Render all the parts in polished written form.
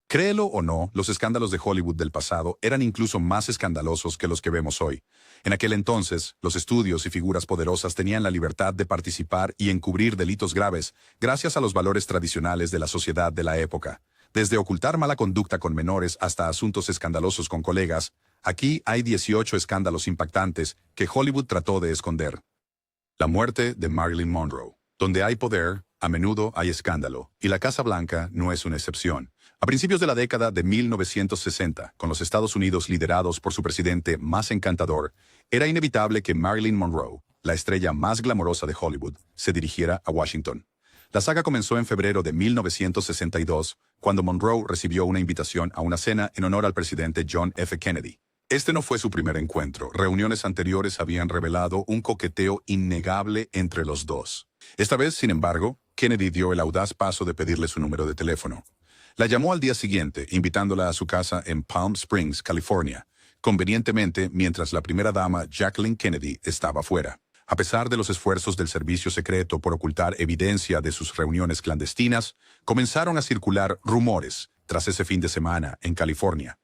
Créelo o no, los escándalos de Hollywood del pasado eran incluso más escandalosos que los que vemos hoy. En aquel entonces, los estudios y figuras poderosas tenían la libertad de participar y encubrir delitos graves gracias a los valores tradicionales de la sociedad de la época. Desde ocultar mala conducta con menores hasta asuntos escandalosos con colegas, aquí hay 18 escándalos impactantes que Hollywood trató de esconder. La muerte de Marilyn Monroe. Donde hay poder, a menudo hay escándalo, y la Casa Blanca no es una excepción. A principios de la década de 1960, con los Estados Unidos liderados por su presidente más encantador, era inevitable que Marilyn Monroe, la estrella más glamorosa de Hollywood, se dirigiera a Washington. La saga comenzó en febrero de 1962, cuando Monroe recibió una invitación a una cena en honor al presidente John F. Kennedy. Este no fue su primer encuentro. Reuniones anteriores habían revelado un coqueteo innegable entre los dos. Esta vez, sin embargo, Kennedy dio el audaz paso de pedirle su número de teléfono. La llamó al día siguiente, invitándola a su casa en Palm Springs, California, convenientemente mientras la primera dama Jacqueline Kennedy estaba fuera. A pesar de los esfuerzos del servicio secreto por ocultar evidencia de sus reuniones clandestinas, comenzaron a circular rumores tras ese fin de semana en California.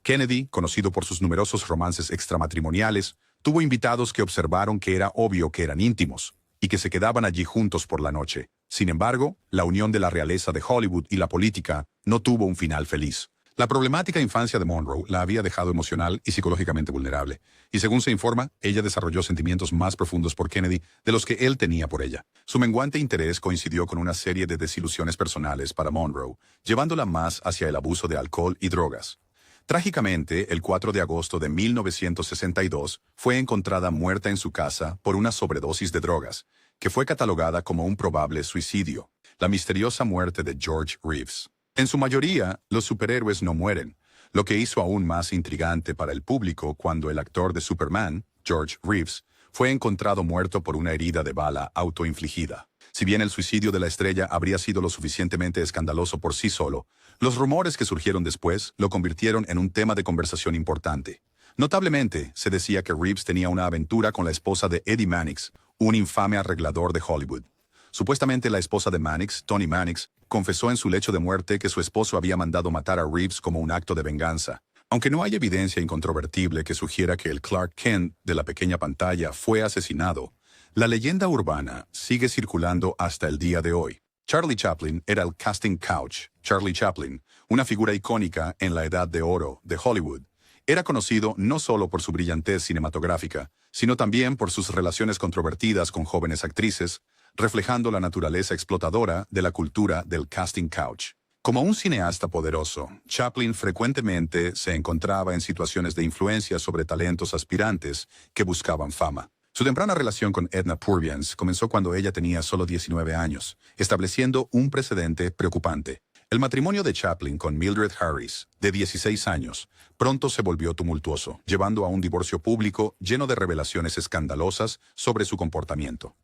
Kennedy, conocido por sus numerosos romances extramatrimoniales, tuvo invitados que observaron que era obvio que eran íntimos y que se quedaban allí juntos por la noche. Sin embargo, la unión de la realeza de Hollywood y la política no tuvo un final feliz. La problemática infancia de Monroe la había dejado emocional y psicológicamente vulnerable, y según se informa, ella desarrolló sentimientos más profundos por Kennedy de los que él tenía por ella. Su menguante interés coincidió con una serie de desilusiones personales para Monroe, llevándola más hacia el abuso de alcohol y drogas. Trágicamente, el 4 de agosto de 1962, fue encontrada muerta en su casa por una sobredosis de drogas, que fue catalogada como un probable suicidio. La misteriosa muerte de George Reeves. En su mayoría, los superhéroes no mueren, lo que hizo aún más intrigante para el público cuando el actor de Superman, George Reeves, fue encontrado muerto por una herida de bala autoinfligida. Si bien el suicidio de la estrella habría sido lo suficientemente escandaloso por sí solo, los rumores que surgieron después lo convirtieron en un tema de conversación importante. Notablemente, se decía que Reeves tenía una aventura con la esposa de Eddie Mannix, un infame arreglador de Hollywood. Supuestamente la esposa de Mannix, Toni Mannix, confesó en su lecho de muerte que su esposo había mandado matar a Reeves como un acto de venganza. Aunque no hay evidencia incontrovertible que sugiera que el Clark Kent de la pequeña pantalla fue asesinado, la leyenda urbana sigue circulando hasta el día de hoy. Charlie Chaplin era el casting couch. Charlie Chaplin, una figura icónica en la edad de oro de Hollywood, era conocido no solo por su brillantez cinematográfica, sino también por sus relaciones controvertidas con jóvenes actrices, reflejando la naturaleza explotadora de la cultura del casting couch. Como un cineasta poderoso, Chaplin frecuentemente se encontraba en situaciones de influencia sobre talentos aspirantes que buscaban fama. Su temprana relación con Edna Purviance comenzó cuando ella tenía solo 19 años, estableciendo un precedente preocupante. El matrimonio de Chaplin con Mildred Harris, de 16 años, pronto se volvió tumultuoso, llevando a un divorcio público lleno de revelaciones escandalosas sobre su comportamiento.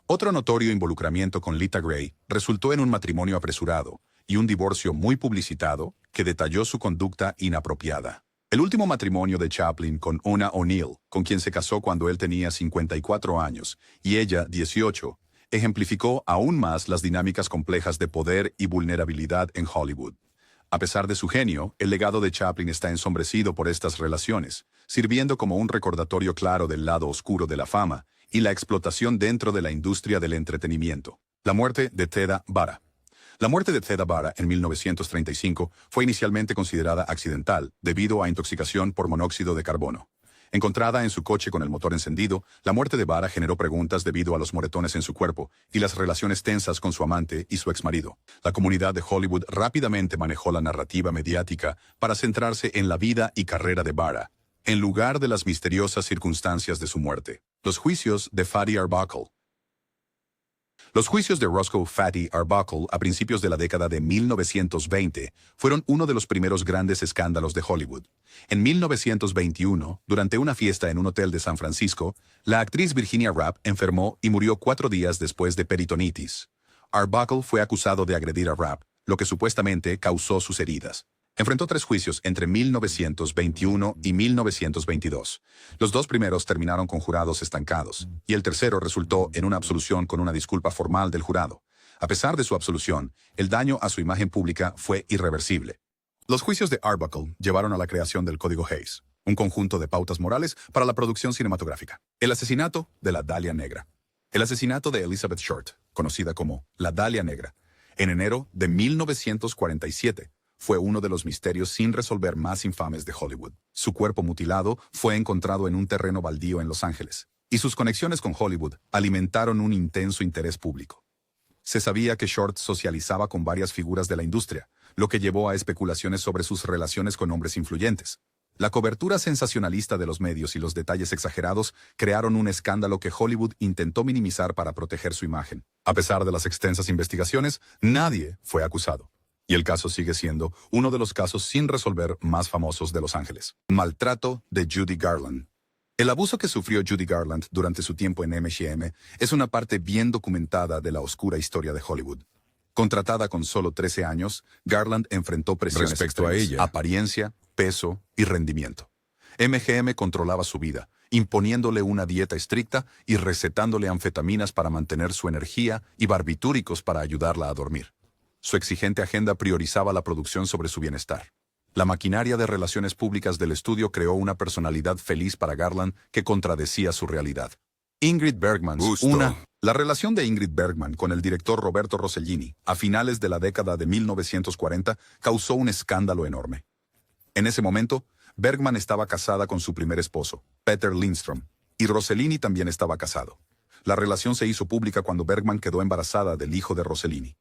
Otro notorio involucramiento con Lita Grey resultó en un matrimonio apresurado y un divorcio muy publicitado que detalló su conducta inapropiada. El último matrimonio de Chaplin con Una O'Neill, con quien se casó cuando él tenía 54 años y ella 18, ejemplificó aún más las dinámicas complejas de poder y vulnerabilidad en Hollywood. A pesar de su genio, el legado de Chaplin está ensombrecido por estas relaciones, sirviendo como un recordatorio claro del lado oscuro de la fama y la explotación dentro de la industria del entretenimiento. La muerte de Theda Bara. La muerte de Theda Bara en 1935 fue inicialmente considerada accidental debido a intoxicación por monóxido de carbono. Encontrada en su coche con el motor encendido, la muerte de Bara generó preguntas debido a los moretones en su cuerpo y las relaciones tensas con su amante y su exmarido. La comunidad de Hollywood rápidamente manejó la narrativa mediática para centrarse en la vida y carrera de Bara, en lugar de las misteriosas circunstancias de su muerte. Los juicios de Fatty Arbuckle. Los juicios de Roscoe Fatty Arbuckle a principios de la década de 1920 fueron uno de los primeros grandes escándalos de Hollywood. En 1921, durante una fiesta en un hotel de San Francisco, la actriz Virginia Rapp enfermó y murió 4 días después de peritonitis. Arbuckle fue acusado de agredir a Rapp, lo que supuestamente causó sus heridas. Enfrentó 3 juicios entre 1921 y 1922. Los 2 primeros terminaron con jurados estancados, y el tercero resultó en una absolución con una disculpa formal del jurado. A pesar de su absolución, el daño a su imagen pública fue irreversible. Los juicios de Arbuckle llevaron a la creación del Código Hays, un conjunto de pautas morales para la producción cinematográfica. El asesinato de la Dalia Negra. El asesinato de Elizabeth Short, conocida como la Dalia Negra, en enero de 1947, fue uno de los misterios sin resolver más infames de Hollywood. Su cuerpo mutilado fue encontrado en un terreno baldío en Los Ángeles, y sus conexiones con Hollywood alimentaron un intenso interés público. Se sabía que Short socializaba con varias figuras de la industria, lo que llevó a especulaciones sobre sus relaciones con hombres influyentes. La cobertura sensacionalista de los medios y los detalles exagerados crearon un escándalo que Hollywood intentó minimizar para proteger su imagen. A pesar de las extensas investigaciones, nadie fue acusado. Y el caso sigue siendo uno de los casos sin resolver más famosos de Los Ángeles. Maltrato de Judy Garland. El abuso que sufrió Judy Garland durante su tiempo en MGM es una parte bien documentada de la oscura historia de Hollywood. Contratada con solo 13 años, Garland enfrentó presiones Respecto a extremas, ella. apariencia, peso y rendimiento. MGM controlaba su vida, imponiéndole una dieta estricta y recetándole anfetaminas para mantener su energía y barbitúricos para ayudarla a dormir. Su exigente agenda priorizaba la producción sobre su bienestar. La maquinaria de relaciones públicas del estudio creó una personalidad feliz para Garland que contradecía su realidad. Ingrid Bergman, La relación de Ingrid Bergman con el director Roberto Rossellini a finales de la década de 1940 causó un escándalo enorme. En ese momento, Bergman estaba casada con su primer esposo, Peter Lindstrom, y Rossellini también estaba casado. La relación se hizo pública cuando Bergman quedó embarazada del hijo de Rossellini.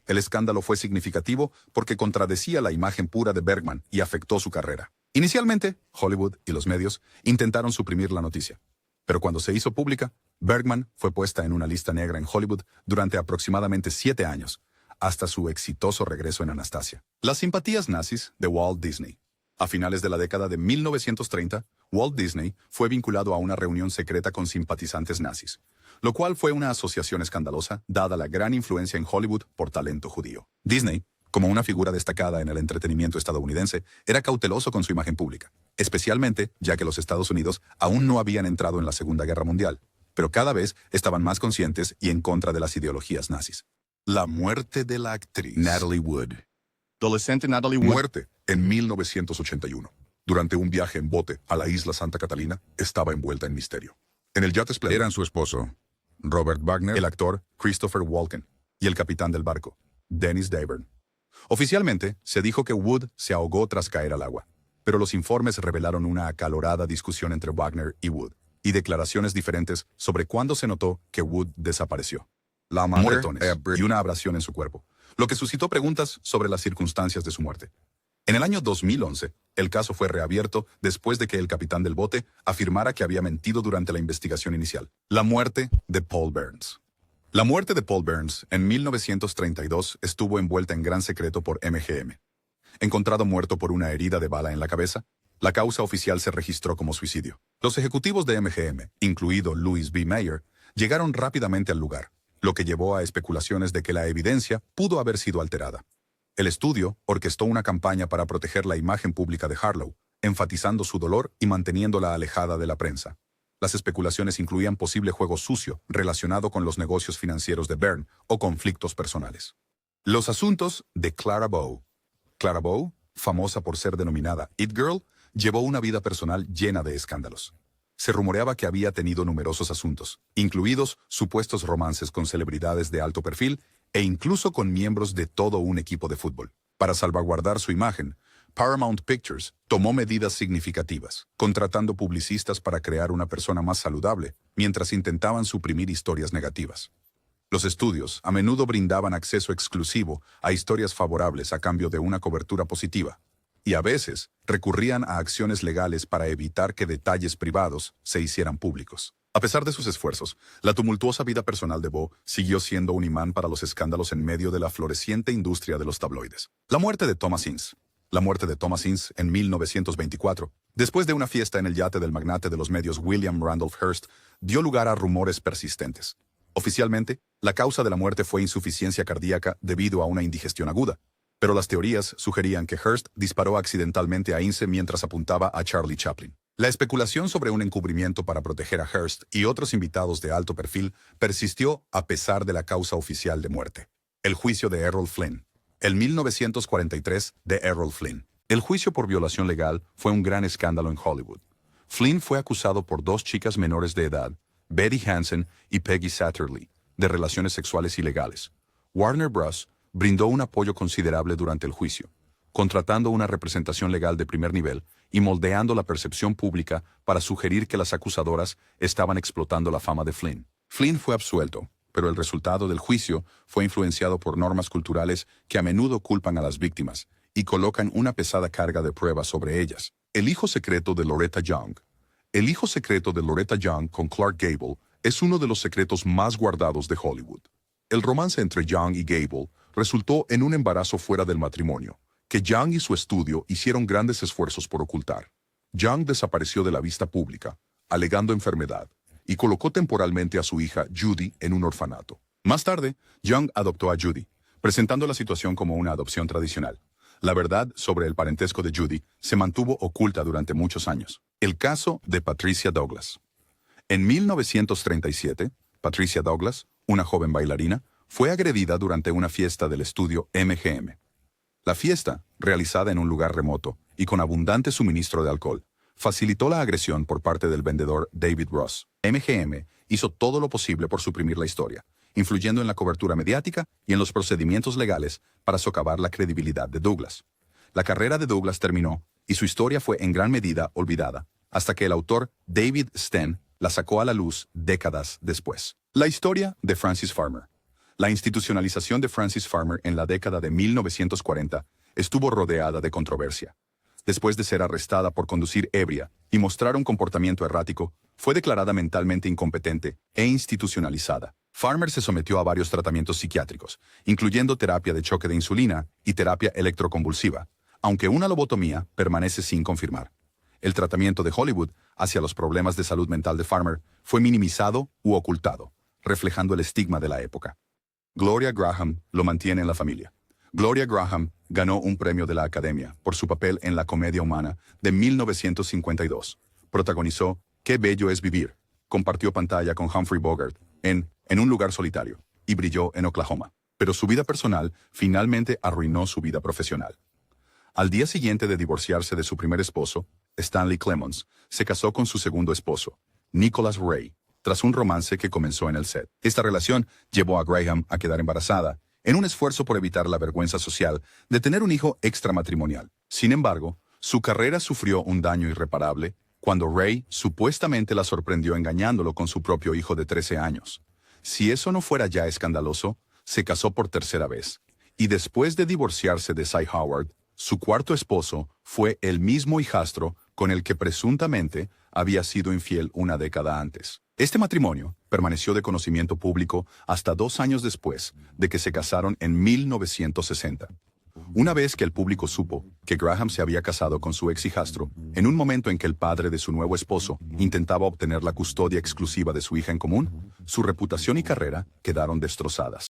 El escándalo fue significativo porque contradecía la imagen pura de Bergman y afectó su carrera. Inicialmente, Hollywood y los medios intentaron suprimir la noticia. Pero cuando se hizo pública, Bergman fue puesta en una lista negra en Hollywood durante aproximadamente 7 años, hasta su exitoso regreso en Anastasia. Las simpatías nazis de Walt Disney. A finales de la década de 1930, Walt Disney fue vinculado a una reunión secreta con simpatizantes nazis, lo cual fue una asociación escandalosa dada la gran influencia en Hollywood por talento judío. Disney, como una figura destacada en el entretenimiento estadounidense, era cauteloso con su imagen pública, especialmente ya que los Estados Unidos aún no habían entrado en la Segunda Guerra Mundial, pero cada vez estaban más conscientes y en contra de las ideologías nazis. La muerte de la actriz Natalie Wood. Adolescente Natalie Wood. Muerte en 1981. Durante un viaje en bote a la isla Santa Catalina, estaba envuelta en misterio. En el yate Splendor Eran su esposo, Robert Wagner. el actor Christopher Walken y el capitán del barco, Dennis Davern. Oficialmente, se dijo que Wood se ahogó tras caer al agua, pero los informes revelaron una acalorada discusión entre Wagner y Wood, y declaraciones diferentes sobre cuándo se notó que Wood desapareció. La moretones y una abrasión en su cuerpo, lo que suscitó preguntas sobre las circunstancias de su muerte. En el año 2011, el caso fue reabierto después de que el capitán del bote afirmara que había mentido durante la investigación inicial. La muerte de Paul Burns. La muerte de Paul Burns en 1932 estuvo envuelta en gran secreto por MGM. Encontrado muerto por una herida de bala en la cabeza, la causa oficial se registró como suicidio. Los ejecutivos de MGM, incluido Louis B. Mayer, llegaron rápidamente al lugar, lo que llevó a especulaciones de que la evidencia pudo haber sido alterada. El estudio orquestó una campaña para proteger la imagen pública de Harlow, enfatizando su dolor y manteniéndola alejada de la prensa. Las especulaciones incluían posible juego sucio relacionado con los negocios financieros de Byrne o conflictos personales. Los asuntos de Clara Bow. Clara Bow, famosa por ser denominada It Girl, llevó una vida personal llena de escándalos. Se rumoreaba que había tenido numerosos asuntos, incluidos supuestos romances con celebridades de alto perfil e incluso con miembros de todo un equipo de fútbol. Para salvaguardar su imagen, Paramount Pictures tomó medidas significativas, contratando publicistas para crear una persona más saludable, mientras intentaban suprimir historias negativas. Los estudios a menudo brindaban acceso exclusivo a historias favorables a cambio de una cobertura positiva, y a veces recurrían a acciones legales para evitar que detalles privados se hicieran públicos. A pesar de sus esfuerzos, la tumultuosa vida personal de Bow siguió siendo un imán para los escándalos en medio de la floreciente industria de los tabloides. La muerte de Thomas Ince. La muerte de Thomas Ince en 1924, después de una fiesta en el yate del magnate de los medios William Randolph Hearst, dio lugar a rumores persistentes. Oficialmente, la causa de la muerte fue insuficiencia cardíaca debido a una indigestión aguda, pero las teorías sugerían que Hearst disparó accidentalmente a Ince mientras apuntaba a Charlie Chaplin. La especulación sobre un encubrimiento para proteger a Hearst y otros invitados de alto perfil persistió a pesar de la causa oficial de muerte. El juicio de Errol Flynn. El 1943 de Errol Flynn. El juicio por violación legal fue un gran escándalo en Hollywood. Flynn fue acusado por dos chicas menores de edad, Betty Hansen y Peggy Satterley, de relaciones sexuales ilegales. Warner Bros. Brindó un apoyo considerable durante el juicio, contratando una representación legal de primer nivel y moldeando la percepción pública para sugerir que las acusadoras estaban explotando la fama de Flynn. Flynn fue absuelto, pero el resultado del juicio fue influenciado por normas culturales que a menudo culpan a las víctimas y colocan una pesada carga de pruebas sobre ellas. El hijo secreto de Loretta Young. El hijo secreto de Loretta Young con Clark Gable es uno de los secretos más guardados de Hollywood. El romance entre Young y Gable resultó en un embarazo fuera del matrimonio, que Young y su estudio hicieron grandes esfuerzos por ocultar. Young desapareció de la vista pública, alegando enfermedad, y colocó temporalmente a su hija Judy en un orfanato. Más tarde, Young adoptó a Judy, presentando la situación como una adopción tradicional. La verdad sobre el parentesco de Judy se mantuvo oculta durante muchos años. El caso de Patricia Douglas. En 1937, Patricia Douglas, una joven bailarina, fue agredida durante una fiesta del estudio MGM. La fiesta, realizada en un lugar remoto y con abundante suministro de alcohol, facilitó la agresión por parte del vendedor David Ross. MGM hizo todo lo posible por suprimir la historia, influyendo en la cobertura mediática y en los procedimientos legales para socavar la credibilidad de Douglas. La carrera de Douglas terminó y su historia fue en gran medida olvidada, hasta que el autor David Sten la sacó a la luz décadas después. La historia de Frances Farmer. La institucionalización de Frances Farmer en la década de 1940 estuvo rodeada de controversia. Después de ser arrestada por conducir ebria y mostrar un comportamiento errático, fue declarada mentalmente incompetente e institucionalizada. Farmer se sometió a varios tratamientos psiquiátricos, incluyendo terapia de choque de insulina y terapia electroconvulsiva, aunque una lobotomía permanece sin confirmar. El tratamiento de Hollywood hacia los problemas de salud mental de Farmer fue minimizado u ocultado, reflejando el estigma de la época. Gloria Graham lo mantiene en la familia. Gloria Graham ganó un premio de la Academia por su papel en La comedia humana de 1952. Protagonizó Qué bello es vivir. Compartió pantalla con Humphrey Bogart en un lugar solitario y brilló en Oklahoma. Pero su vida personal finalmente arruinó su vida profesional. Al día siguiente de divorciarse de su primer esposo, Stanley Clemons se casó con su segundo esposo, Nicholas Ray, tras un romance que comenzó en el set. Esta relación llevó a Graham a quedar embarazada, en un esfuerzo por evitar la vergüenza social de tener un hijo extramatrimonial. Sin embargo, su carrera sufrió un daño irreparable cuando Ray supuestamente la sorprendió engañándolo con su propio hijo de 13 años. Si eso no fuera ya escandaloso, se casó por tercera vez, y después de divorciarse de Cy Howard, su cuarto esposo fue el mismo hijastro con el que presuntamente había sido infiel una década antes. Este matrimonio permaneció de conocimiento público hasta 2 años después de que se casaron en 1960. Una vez que el público supo que Graham se había casado con su ex hijastro, en un momento en que el padre de su nuevo esposo intentaba obtener la custodia exclusiva de su hija en común, su reputación y carrera quedaron destrozadas.